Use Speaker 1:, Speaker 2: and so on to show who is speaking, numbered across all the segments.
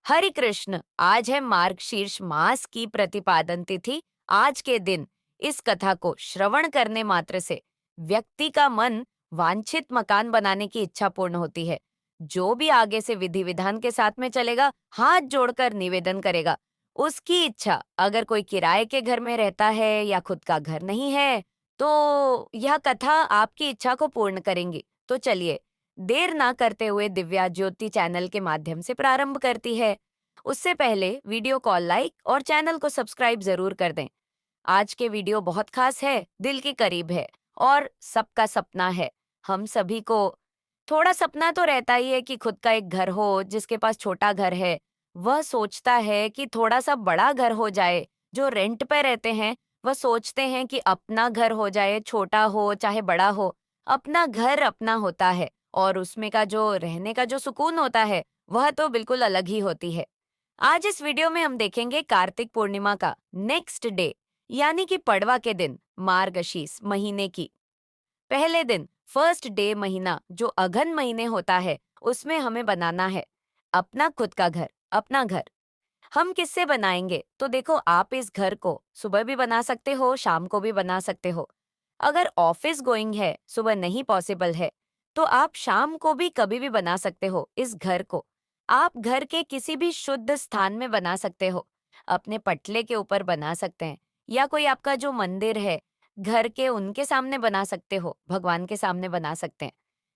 Speaker 1: हरि कृष्ण। आज है मार्गशीर्ष मास की प्रतिपादन तिथि। आज के दिन इस कथा को श्रवण करने मात्र से व्यक्ति का मन वांछित मकान बनाने की इच्छा पूर्ण होती है। जो भी आगे से विधि विधान के साथ में चलेगा, हाथ जोड़कर निवेदन करेगा, उसकी इच्छा, अगर कोई किराए के घर में रहता है या खुद का घर नहीं है, तो यह कथा आपकी इच्छा को पूर्ण करेंगी। तो चलिए, देर ना करते हुए दिव्या ज्योति चैनल के माध्यम से प्रारंभ करती है। उससे पहले वीडियो को लाइक और चैनल को सब्सक्राइब जरूर कर दें। आज के वीडियो बहुत खास है, दिल के करीब है और सबका सपना है। हम सभी को थोड़ा सपना तो रहता ही है कि खुद का एक घर हो। जिसके पास छोटा घर है, वह सोचता है कि थोड़ा सा बड़ा घर हो जाए। जो रेंट पे रहते हैं, वह सोचते हैं कि अपना घर हो जाए, छोटा हो चाहे बड़ा हो, अपना घर अपना होता है और उसमें का जो रहने का जो सुकून होता है, वह तो बिल्कुल अलग ही होती है। आज इस वीडियो में हम देखेंगे कार्तिक पूर्णिमा का नेक्स्ट डे, यानी कि पड़वा के दिन, मार्गशीर्ष महीने की पहले दिन, फर्स्ट डे महीना जो अघन महीने होता है, उसमें हमें बनाना है अपना खुद का घर, अपना घर। हम किससे बनाएंगे? तो देखो, आप इस घर को सुबह भी बना सकते हो, शाम को भी बना सकते हो। अगर ऑफिस गोइंग है, सुबह नहीं पॉसिबल है, तो आप शाम को भी कभी भी बना सकते हो इस घर को। आप घर के किसी भी शुद्ध स्थान में बना सकते हो। अपने पटले के ऊपर बना सकते हैं, या कोई आपका जो मंदिर है, घर के उनके सामने बना सकते हो, भगवान के सामने बना सकते हैं।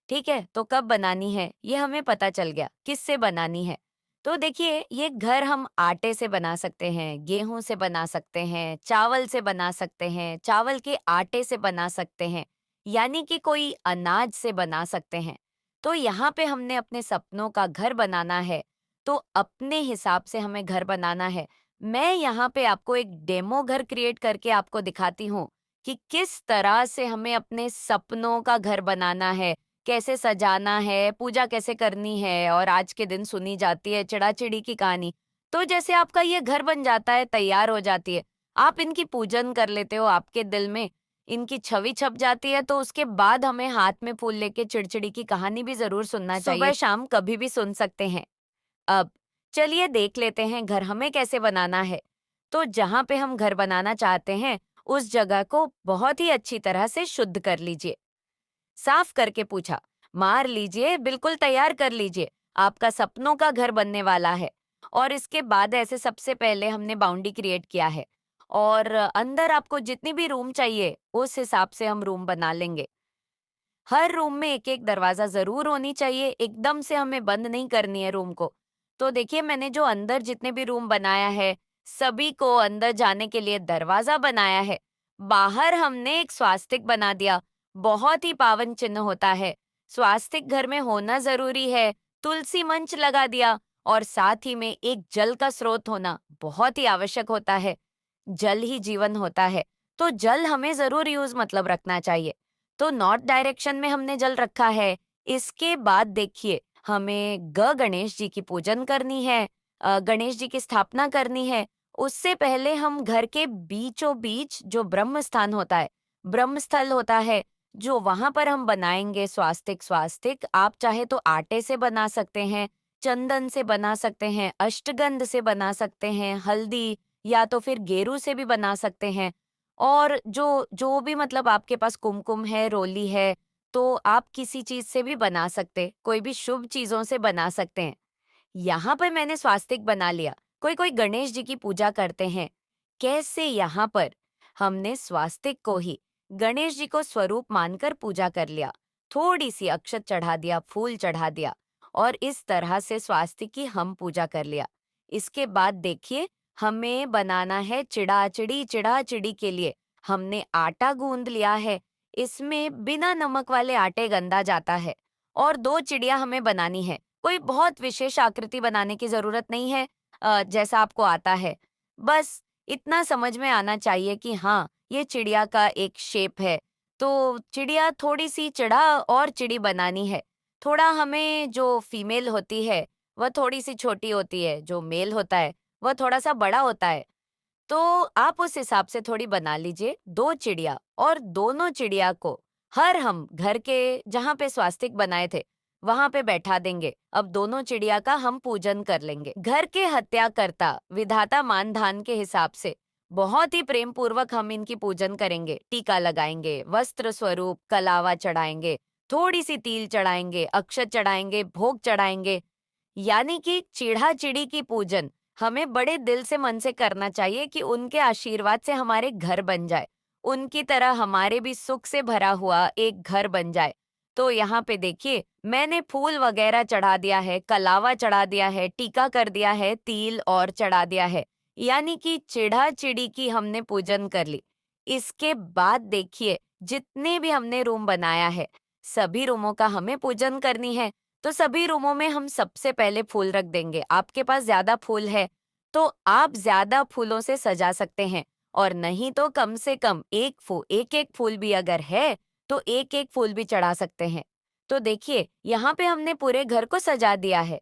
Speaker 1: ठीक है, तो कब बनानी है ये हमें पता चल गया, किससे बनानी है। तो देखिए, ये घर हम आटे से बना सकते हैं, गेहूं से बना सकते हैं, चावल से बना सकते हैं, चावल के आटे से बना सकते हैं, यानी कि कोई अनाज से बना सकते हैं। तो यहाँ पे हमने अपने सपनों का घर बनाना है, तो अपने हिसाब से हमें घर बनाना है। मैं यहाँ पे आपको एक डेमो घर क्रिएट करके आपको दिखाती हूँ कि किस तरह से हमें अपने सपनों का घर बनाना है, कैसे सजाना है, पूजा कैसे करनी है। और आज के दिन सुनी जाती है चिड़ा-चिड़ी की कहानी। तो जैसे आपका ये घर बन जाता है, तैयार हो जाती है, आप इनकी पूजन कर लेते हो, आपके दिल में इनकी छवि छप जाती है, तो उसके बाद हमें हाथ में फूल लेके चिड़चिड़ी की कहानी भी ज़रूर सुनना चाहिए। सुबह-शाम कभी भी सुन सकते हैं। अब चलिए देख लेते हैं घर हमें कैसे बनाना है। तो जहाँ पे हम घर बनाना चाहते हैं, उस जगह को बहुत ही अच्छी तरह से शुद्ध कर लीजिए। साफ करके पूछा, मार लीजिए, बिल्कुल तैयार कर लीजिए। आपका सपनों का घर बनने वाला है। और इसके बाद ऐसे सबसे पहले हमने बाउंड्री क्रिएट किया है, और अंदर आपको जितनी भी रूम चाहिए, उस हिसाब से हम रूम बना लेंगे। हर रूम में एक-एक दरवाजा ज़रूर होनी चाहिए, एकदम से हमें बंद नहीं करनी है रूम को। तो देखिए, मैंने जो अंदर जितने भी रूम बनाया है, सभी को अंदर जाने के लिए दरवाजा बनाया है। बाहर हमने एक स्वास्तिक बना दिया, बहुत ही पावन चिन्ह होता है। स्वास्तिक घर में होना ज़रूरी है, तुलसी मंच लगा दिया, और साथ ही में एक जल का स्रोत होना बहुत ही आवश्यक होता है। जल ही जीवन होता है, तो जल हमें ज़रूर यूज़ मतलब रखना चाहिए। तो नॉर्थ डायरेक्शन में हमने जल रखा है। इसके बाद देखिए, हमें गणेश जी की पूजन करनी है, गणेश जी की स्थापना करनी है। उससे पहले हम घर के बीचों बीच जो ब्रह्म स्थान होता है, ब्रह्म स्थल होता है, जो वहां पर हम बनाएंगे स्वास्तिक। स्वास्तिक आप चाहे तो आटे से बना सकते हैं, चंदन से बना सकते हैं, अष्टगंध से बना सकते हैं, हल्दी या तो फिर गेरू से भी बना सकते हैं। और जो जो भी मतलब आपके पास कुमकुम है, रोली है, तो आप किसी चीज़ से भी बना सकते, कोई भी शुभ चीज़ों से बना सकते हैं। यहाँ पर मैंने स्वास्तिक बना लिया। कोई-कोई गणेश जी की पूजा करते हैं। कैसे? यहाँ पर हमने स्वास्तिक को ही गणेश जी को स्वरूप मानकर पूजा कर लिया। थोड़ी-सी अक्षत चढ़ा दिया, फूल चढ़ा दिया, और इस तरह से स्वास्तिक की हम पूजा कर लिया। इसके बाद देखिए, हमें बनाना है चिड़ा-चिड़ी। चिड़ा-चिड़ी के लिए हमने आटा गूँध लिया है। इसमें बिना नमक वाले आटे गंदा जाता है, और 2 चिड़िया हमें बनानी है। कोई बहुत विशेष आकृति बनाने की ज़रूरत नहीं है, जैसा आपको आता है। बस इतना समझ में आना चाहिए कि हाँ, ये चिड़िया का एक शेप है। तो चिड़िया थोड़ी-सी चिड़ा और चिड़ी बनानी है। थोड़ा हमें जो फीमेल होती है, वह थोड़ी-सी छोटी होती है, जो मेल होता है, वह थोड़ा-सा बड़ा होता है। तो आप उस हिसाब से थोड़ी बना लीजिए 2 चिड़िया, और दोनों चिड़िया को हर हम घर के जहाँ पे स्वास्तिक बनाए थे, वहां पे बैठा देंगे। अब दोनों चिड़िया का हम पूजन कर लेंगे। घर के हत्याकर्ता विधाता मानधान के हिसाब से बहुत ही प्रेम पूर्वक हम इनकी पूजन करेंगे। टीका लगाएंगे, वस्त्र स्वरूप कलावा चढ़ाएंगे, थोड़ी सी तिल चढ़ाएंगे, अक्षत चढ़ाएंगे, भोग चढ़ाएंगे। यानी कि चिढ़ा चिड़ी की पूजन हमें बड़े दिल से मन से करना चाहिए कि उनके आशीर्वाद से हमारे घर बन जाए, उनकी तरह हमारे भी सुख से भरा हुआ एक घर बन जाए। तो यहाँ पे देखिए, मैंने फूल वगैरह चढ़ा दिया है, कलावा चढ़ा दिया है, टीका कर दिया है, तिल और चढ़ा दिया है। यानी कि चिढ़ा चिड़ी की हमने पूजन कर ली। इसके बाद देखिए, जितने भी हमने रूम बनाया है, सभी रूमों का हमें पूजन करनी है। तो सभी रूमों में हम सबसे पहले फूल रख देंगे। आपके पास ज्यादा फूल है तो आप ज्यादा फूलों से सजा सकते हैं, और नहीं तो कम से कम एक एक फूल भी अगर है तो एक एक फूल भी चढ़ा सकते हैं। तो देखिए, यहाँ पे हमने पूरे घर को सजा दिया है।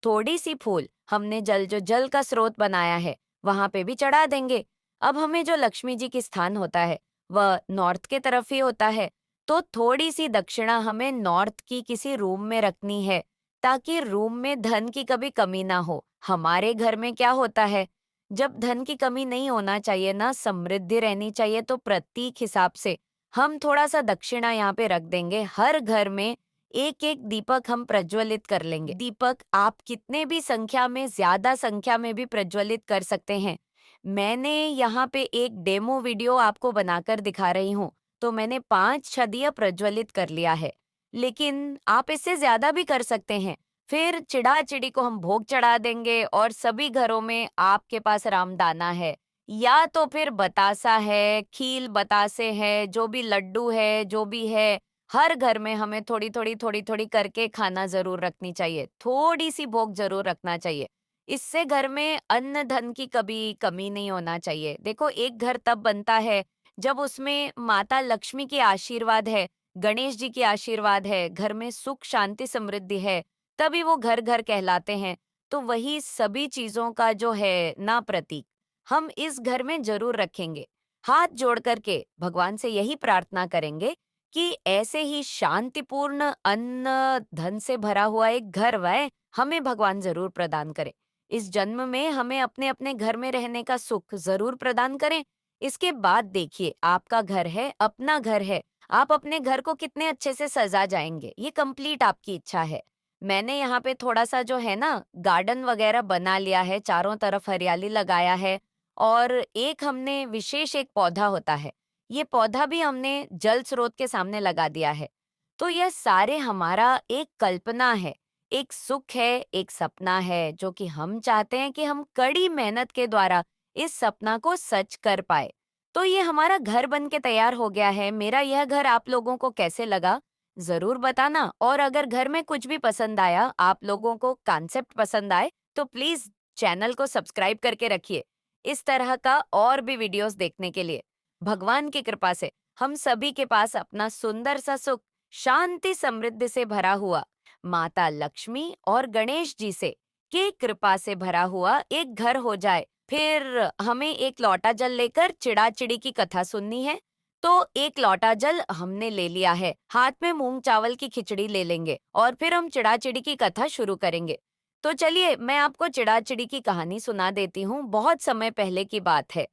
Speaker 1: थोड़ी सी फूल हमने जो जल का स्रोत बनाया है वहां पे भी चढ़ा देंगे। अब हमें जो लक्ष्मी जी की स्थान होता है वह नॉर्थ के तरफ ही होता है। तो थोड़ी सी दक्षिणा हमें नॉर्थ की किसी रूम में रखनी है, ताकि रूम में धन की कभी कमी ना हो। हमारे घर में क्या होता है, जब धन की कमी नहीं होना चाहिए ना, समृद्धि रहनी चाहिए, तो प्रतीक हिसाब से हम थोड़ा सा दक्षिणा यहाँ पे रख देंगे। हर घर में एक एक दीपक हम प्रज्वलित कर लेंगे। दीपक आप कितने भी संख्या में, ज्यादा संख्या में भी प्रज्वलित कर सकते हैं। मैंने यहाँ पे एक डेमो वीडियो आपको बनाकर दिखा रही हूँ। तो मैंने 5 छदिया प्रज्वलित कर लिया है, लेकिन आप इससे ज्यादा भी कर सकते हैं। फिर चिढ़ा चिड़ी को हम भोग चढ़ा देंगे, और सभी घरों में आपके पास रामदाना है या तो फिर बतासा है, खील बतासे है, जो भी लड्डू है, जो भी है, हर घर में हमें थोड़ी थोड़ी करके खाना जरूर रखनी चाहिए। थोड़ी सी भोग जरूर रखना चाहिए। इससे घर में अन्न धन की कभी कमी नहीं होना चाहिए। देखो, एक घर तब बनता है जब उसमें माता लक्ष्मी की आशीर्वाद है, गणेश जी की आशीर्वाद है, घर में सुख शांति समृद्धि है, तभी वो घर घर कहलाते हैं। तो वही सभी चीजों का जो है ना प्रतीक हम इस घर में जरूर रखेंगे। हाथ जोड़ करके भगवान से यही प्रार्थना करेंगे कि ऐसे ही शांतिपूर्ण अन्न धन से भरा हुआ एक घर वह हमें भगवान जरूर प्रदान करे। इस जन्म में हमें अपने अपने घर में रहने का सुख जरूर प्रदान करें। इसके बाद देखिए, आपका घर है, अपना घर है, आप अपने घर को कितने अच्छे से सजा जाएंगे, ये कंप्लीट आपकी इच्छा है। मैंने यहाँ पे थोड़ा सा जो है ना गार्डन वगैरह बना लिया है, चारों तरफ हरियाली लगाया है, और एक हमने विशेष एक पौधा होता है, ये पौधा भी हमने जल स्रोत के सामने लगा दिया है। तो यह सारे हमारा एक कल्पना है, एक सुख है, एक सपना है, जो कि हम चाहते हैं कि हम कड़ी मेहनत के द्वारा इस सपना को सच कर पाए। तो ये हमारा घर बन के तैयार हो गया है। मेरा यह घर आप लोगों को कैसे लगा जरूर बताना, और अगर घर में कुछ भी पसंद आया, आप लोगों को कॉन्सेप्ट पसंद आए, तो प्लीज चैनल को सब्सक्राइब करके रखिए इस तरह का और भी वीडियोस देखने के लिए। भगवान की कृपा से हम सभी के पास अपना सुंदर सा सुख, शांति समृद्धि से भरा हुआ, माता लक्ष्मी और गणेश जी से की कृपा से भरा हुआ एक घर हो जाए। फिर हमें एक लोटा जल लेकर चिड़ा चिड़ी की कथा सुननी है। तो एक लोटा जल हमने ले लिया है, हाथ में मूंग चावल की खिचड़ी ले लेंगे, और फिर हम चिड़ा चिड़ी की कथा शुरू करेंगे। तो चलिए, मैं आपको चिड़ा चिड़ी की कहानी सुना देती हूँ। बहुत समय पहले की बात है।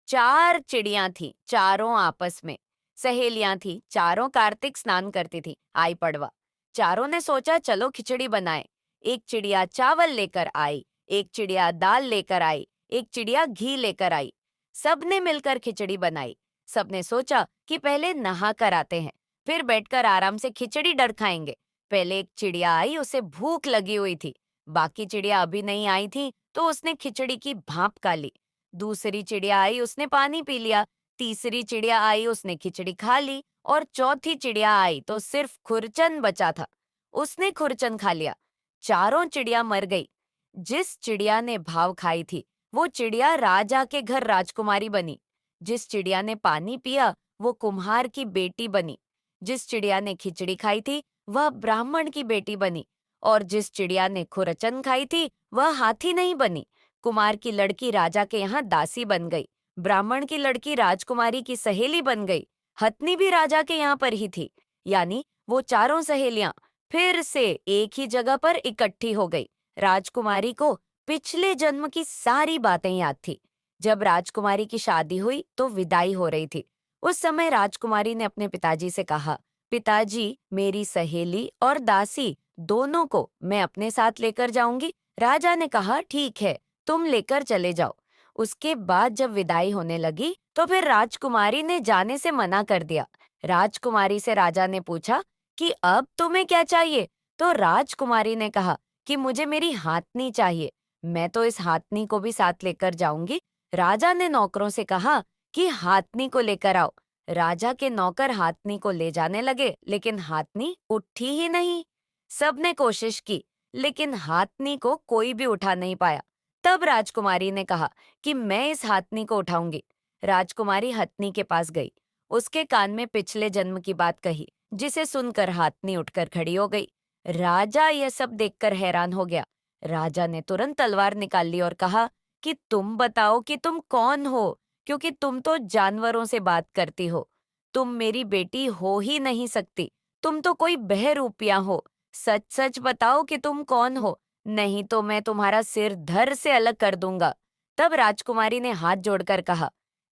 Speaker 1: 4 चिड़ियां थी, चारों आपस में सहेलियां थी, चारों कार्तिक स्नान करती थी। आई पड़वा, चारों ने सोचा चलो खिचड़ी बनाए। एक चिड़िया चावल लेकर आई, एक चिड़िया दाल लेकर आई, एक चिड़िया घी लेकर आई। सबने मिलकर खिचड़ी बनाई। सबने सोचा कि पहले नहा कर आते हैं, फिर बैठकर आराम से खिचड़ी डर खाएंगे। पहले एक चिड़िया आई, उसे भूख लगी हुई थी। बाकी चिड़िया अभी नहीं आई थी, तो उसने खिचड़ी की भाप खा ली। दूसरी चिड़िया आई, उसने पानी पी लिया। तीसरी चिड़िया आई, उसने खिचड़ी खा ली। और चौथी चिड़िया आई तो सिर्फ खुरचन बचा था, उसने खुरचन खा लिया। चारों चिड़िया मर गई। जिस चिड़िया ने भाव खाई थी वो चिड़िया राजा के घर राजकुमारी बनी। जिस चिड़िया ने पानी पिया वो कुम्हार की बेटी बनी। जिस चिड़िया ने खिचड़ी खाई थी वह ब्राह्मण की बेटी बनी। और जिस चिड़िया ने खुरचन खाई थी वह हाथी नहीं बनी। कुमार की लड़की राजा के यहाँ दासी बन गई। ब्राह्मण की लड़की राजकुमारी की सहेली बन गई। हथनी भी राजा के यहाँ पर ही थी। यानी वो चारों सहेलियां फिर से एक ही जगह पर इकट्ठी हो गई। राजकुमारी को पिछले जन्म की सारी बातें याद थी। जब राजकुमारी की शादी हुई तो विदाई हो रही थी। उस समय राजकुमारी ने अपने पिताजी से कहा, पिताजी, मेरी सहेली और दासी दोनों को मैं अपने साथ लेकर जाऊंगी। राजा ने कहा, ठीक है, तुम लेकर चले जाओ। उसके बाद जब विदाई होने लगी तो फिर राजकुमारी ने जाने से मना कर दिया। राजकुमारी से राजा ने पूछा कि अब तुम्हें क्या चाहिए? तो राजकुमारी ने कहा कि मुझे मेरी हाथनी चाहिए। मैं तो इस हाथनी को भी साथ लेकर जाऊंगी। राजा ने नौकरों से कहा कि हाथनी को लेकर आओ। राजा के नौकर हाथनी को ले जाने लगे, लेकिन हाथनी उठी ही नहीं। सबने कोशिश की, लेकिन हाथनी को कोई भी उठा नहीं पाया। तब राजकुमारी ने कहा कि मैं इस हाथनी को उठाऊंगी। राजकुमारी हथनी के पास गई, उसके कान में पिछले जन्म की बात कही, जिसे सुनकर हाथनी उठकर खड़ी हो गई। राजा यह सब देखकर हैरान हो गया। राजा ने तुरंत तलवार निकाल ली और कहा कि तुम बताओ कि तुम कौन हो, क्योंकि तुम तो जानवरों से बात करती हो। तुम मेरी बेटी हो ही नहीं सकती। तुम तो कोई बहरूपिया हो। सच सच बताओ कि तुम कौन हो, नहीं तो मैं तुम्हारा सिर धड़ से अलग कर दूंगा। तब राजकुमारी ने हाथ जोड़कर कहा,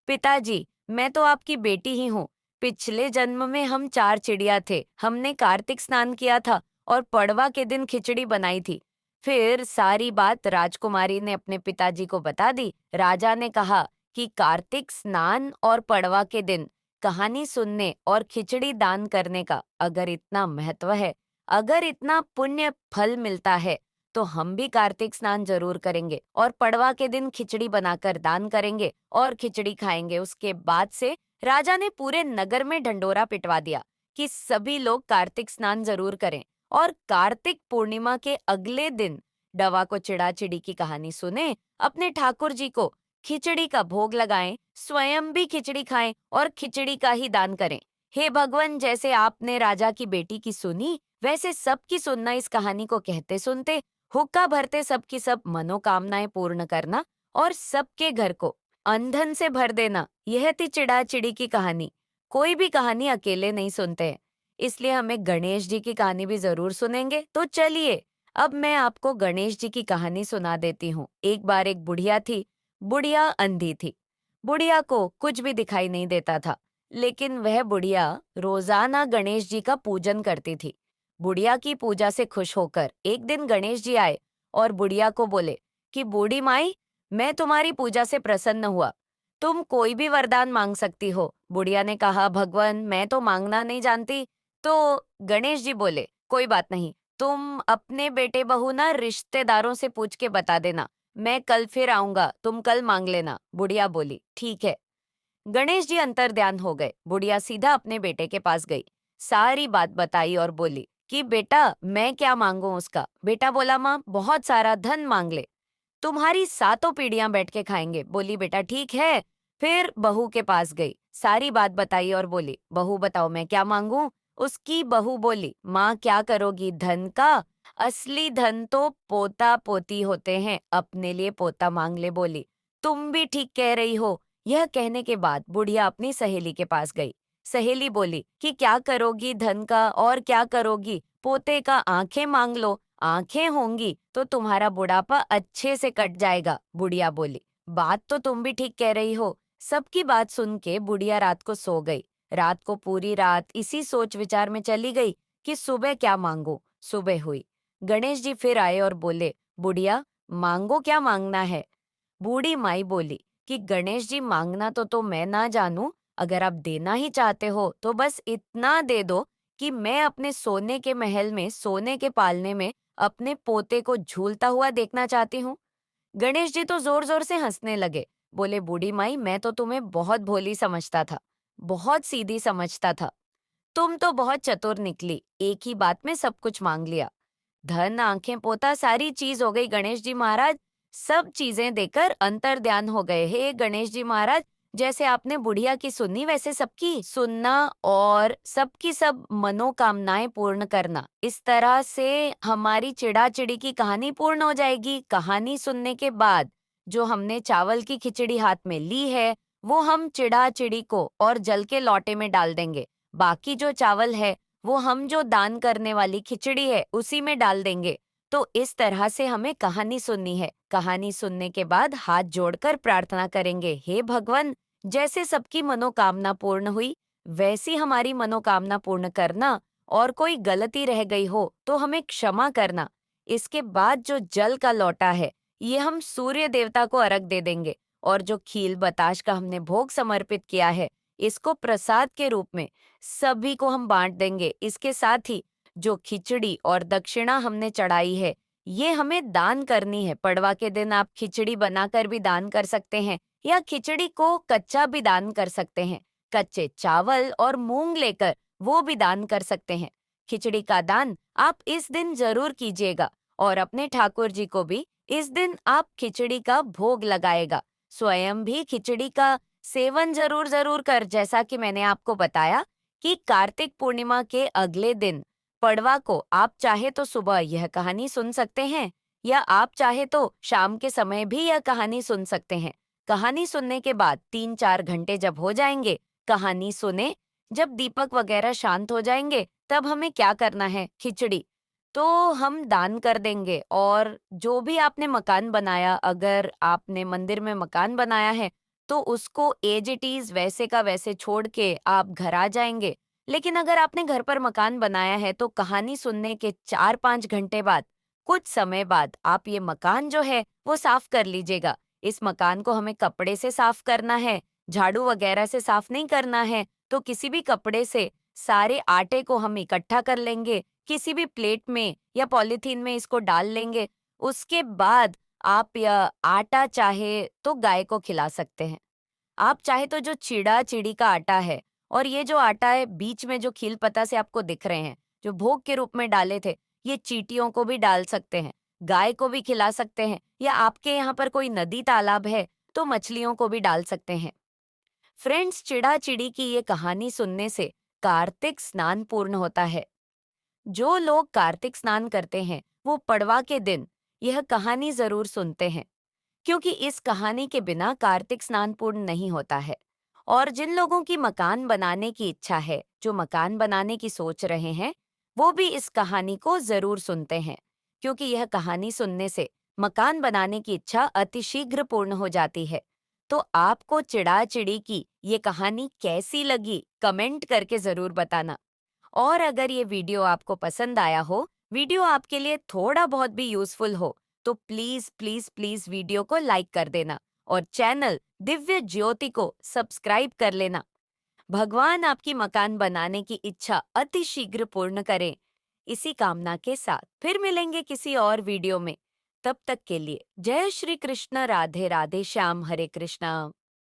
Speaker 1: पिताजी, मैं तो आपकी बेटी ही हूँ। पिछले जन्म में हम 4 चिड़िया थे। हमने कार्तिक स्नान किया था और पड़वा के दिन खिचड़ी बनाई थी। फिर सारी बात राजकुमारी ने अपने पिताजी को बता दी। राजा ने कहा कि कार्तिक स्नान और पड़वा के दिन कहानी सुनने और खिचड़ी दान करने का अगर इतना महत्व है, अगर इतना पुण्य फल मिलता है, तो हम भी कार्तिक स्नान जरूर करेंगे और पड़वा के दिन खिचड़ी बनाकर दान करेंगे और खिचड़ी खाएंगे। उसके बाद से राजा ने पूरे नगर में ढंडोरा पिटवा दिया कि सभी लोग कार्तिक स्नान जरूर करें और कार्तिक पूर्णिमा के अगले दिन डवा को चिड़ा चिड़ी की कहानी सुने, अपने ठाकुर जी को खिचड़ी का भोग लगाएं, स्वयं भी खिचड़ी खाएं और खिचड़ी का ही दान करें। हे भगवान, जैसे आपने राजा की बेटी की सुनी, वैसे सबकी सुनना। इस कहानी को कहते सुनते हुक्का भरते सबकी सब मनोकामनाएं पूर्ण करना और सबके घर को अंधन से भर देना। यह थी चिड़ा चिड़ी की कहानी। कोई भी कहानी अकेले नहीं सुनते हैं, इसलिए हमें गणेश जी की कहानी भी जरूर सुनेंगे। तो चलिए, अब मैं आपको गणेश जी की कहानी सुना देती हूँ। एक बार एक बुढ़िया थी। बुढ़िया अंधी थी। बुढ़िया को कुछ भी दिखाई नहीं देता था, लेकिन वह बुढ़िया रोजाना गणेश जी का पूजन करती थी। बुढ़िया की पूजा से खुश होकर एक दिन गणेश जी आए और बुढ़िया को बोले कि बूढ़ी माई, मैं तुम्हारी पूजा से प्रसन्न हुआ। तुम कोई भी वरदान मांग सकती हो। बुढ़िया ने कहा, भगवान, मैं तो मांगना नहीं जानती। तो गणेश जी बोले, कोई बात नहीं, तुम अपने बेटे बहू ना रिश्तेदारों से पूछ के बता देना। मैं कल फिर आऊंगा, तुम कल मांग लेना। बुढ़िया बोली, ठीक है। गणेश जी अंतर्ध्यान हो गए। बुढ़िया सीधा अपने बेटे के पास गई, सारी बात बताई और बोली कि बेटा, मैं क्या मांगू उसका। बेटा बोला, माँ, बहुत सारा धन मांग ले, तुम्हारी सातों पीढ़ियां बैठ के खाएंगे। बोली, बेटा ठीक है। फिर बहू के पास गई, सारी बात बताई और बोली, बहू बताओ मैं क्या मांगू। उसकी बहू बोली, माँ क्या करोगी धन का? असली धन तो पोता पोती होते हैं, अपने लिए पोता मांग ले। बोली, तुम भी ठीक कह रही हो। यह कहने के बाद बुढ़िया अपनी सहेली के पास गई। सहेली बोली कि क्या करोगी धन का और क्या करोगी पोते का? आंखें मांग लो, आंखें होंगी तो तुम्हारा बुढ़ापा अच्छे से कट जाएगा। बुढ़िया बोली, बात तो तुम भी ठीक कह रही हो। सबकी बात सुन के बुढ़िया रात को सो गई। रात को पूरी रात इसी सोच विचार में चली गई कि सुबह क्या मांगू। सुबह हुई, गणेश जी फिर आए और बोले, बुढ़िया, मांगो, क्या मांगना है? बूढ़ी माई बोली कि गणेश जी, मांगना तो मैं ना जानू, अगर आप देना ही चाहते हो तो बस इतना दे दो कि मैं अपने सोने के महल में, सोने के पालने में अपने पोते को झूलता हुआ देखना चाहती हूँ। गणेश जी तो जोर जोर से हंसने लगे। बोले, बूढ़ी माई, मैं तो तुम्हें बहुत भोली समझता था, बहुत सीधी समझता था। तुम तो बहुत चतुर निकली, एक ही बात में सब कुछ मांग लिया। धन, आंखें, पोता, सारी चीज हो गई। गणेश जी महाराज सब चीजें देकर अंतर्ध्यान हो गए। हे गणेश जी महाराज, जैसे आपने बुढ़िया की सुनी, वैसे सबकी सुनना और सबकी सब मनोकामनाएं पूर्ण करना। इस तरह से हमारी चिड़ा चिड़ी की कहानी पूर्ण हो जाएगी। कहानी सुनने के बाद जो हमने चावल की खिचड़ी हाथ में ली है, वो हम चिड़ा चिड़ी को और जल के लोटे में डाल देंगे। बाकी जो चावल है वो हम जो दान करने वाली खिचड़ी है उसी में डाल देंगे। तो इस तरह से हमें कहानी सुननी है। कहानी सुनने के बाद हाथ जोड़कर प्रार्थना करेंगे, हे भगवान, जैसे सबकी मनोकामना पूर्ण हुई वैसी हमारी मनोकामना पूर्ण करना, और कोई गलती रह गई हो तो हमें क्षमा करना। इसके बाद जो जल का लोटा है ये हम सूर्य देवता को अर्घ दे देंगे, और जो खील बताश का हमने भोग समर्पित किया है इसको प्रसाद के रूप में सभी को हम बांट देंगे। इसके साथ ही जो खिचड़ी और दक्षिणा हमने चढ़ाई है ये हमें दान करनी है। पड़वा के दिन आप खिचड़ी बनाकर भी दान कर सकते हैं, या खिचड़ी को कच्चा भी दान कर सकते हैं। कच्चे चावल और मूंग लेकर वो भी दान कर सकते हैं। खिचड़ी का दान आप इस दिन जरूर कीजिएगा, और अपने ठाकुर जी को भी इस दिन आप खिचड़ी का भोग लगाएगा। स्वयं भी खिचड़ी का सेवन जरूर जरूर कर, जैसा कि मैंने आपको बताया कि कार्तिक पूर्णिमा के अगले दिन पड़वा को आप चाहे तो सुबह यह कहानी सुन सकते हैं, या आप चाहे तो शाम के समय भी यह कहानी सुन सकते हैं। कहानी सुनने के बाद 3-4 घंटे जब हो जाएंगे, कहानी सुने, जब दीपक वगैरह शांत हो जाएंगे तब हमें क्या करना है, खिचड़ी तो हम दान कर देंगे। और जो भी आपने मकान बनाया, अगर आपने मंदिर में मकान बनाया है तो उसको एज इट इज वैसे का वैसे छोड़ के आप घर आ जाएंगे। लेकिन अगर आपने घर पर मकान बनाया है तो कहानी सुनने के 4-5 घंटे बाद, कुछ समय बाद आप ये मकान जो है वो साफ कर लीजिएगा। इस मकान को हमें कपड़े से साफ करना है, झाड़ू वगैरह से साफ नहीं करना है। तो किसी भी कपड़े से सारे आटे को हम इकट्ठा कर लेंगे, किसी भी प्लेट में या पॉलीथीन में इसको डाल लेंगे। उसके बाद आप यह आटा चाहे तो गाय को खिला सकते हैं। आप चाहे तो जो चिड़ा चिड़ी का आटा है, और ये जो आटा है बीच में जो खील पत्ता से आपको दिख रहे हैं जो भोग के रूप में डाले थे, ये चींटियों को भी डाल सकते हैं, गाय को भी खिला सकते हैं, या आपके यहाँ पर कोई नदी तालाब है तो मछलियों को भी डाल सकते हैं। फ्रेंड्स, चिड़ा चिड़ी की ये कहानी सुनने से कार्तिक स्नान पूर्ण होता है। जो लोग कार्तिक स्नान करते हैं वो पड़वा के दिन यह कहानी जरूर सुनते हैं, क्योंकि इस कहानी के बिना कार्तिक स्नान पूर्ण नहीं होता है। और जिन लोगों की मकान बनाने की इच्छा है, जो मकान बनाने की सोच रहे हैं, वो भी इस कहानी को जरूर सुनते हैं, क्योंकि यह कहानी सुनने से मकान बनाने की इच्छा अतिशीघ्र पूर्ण हो जाती है। तो आपको चिड़ा चिड़ी की ये कहानी कैसी लगी, कमेंट करके जरूर बताना। और अगर ये वीडियो आपको पसंद आया हो, वीडियो आपके लिए थोड़ा बहुत भी यूजफुल हो, तो प्लीज प्लीज प्लीज वीडियो को लाइक कर देना, और चैनल दिव्य ज्योति को सब्सक्राइब कर लेना। भगवान आपकी मकान बनाने की इच्छा अति शीघ्र पूर्ण करें। इसी कामना के साथ फिर मिलेंगे किसी और वीडियो में। तब तक के लिए जय श्री कृष्ण, राधे राधे, श्याम, हरे कृष्णा।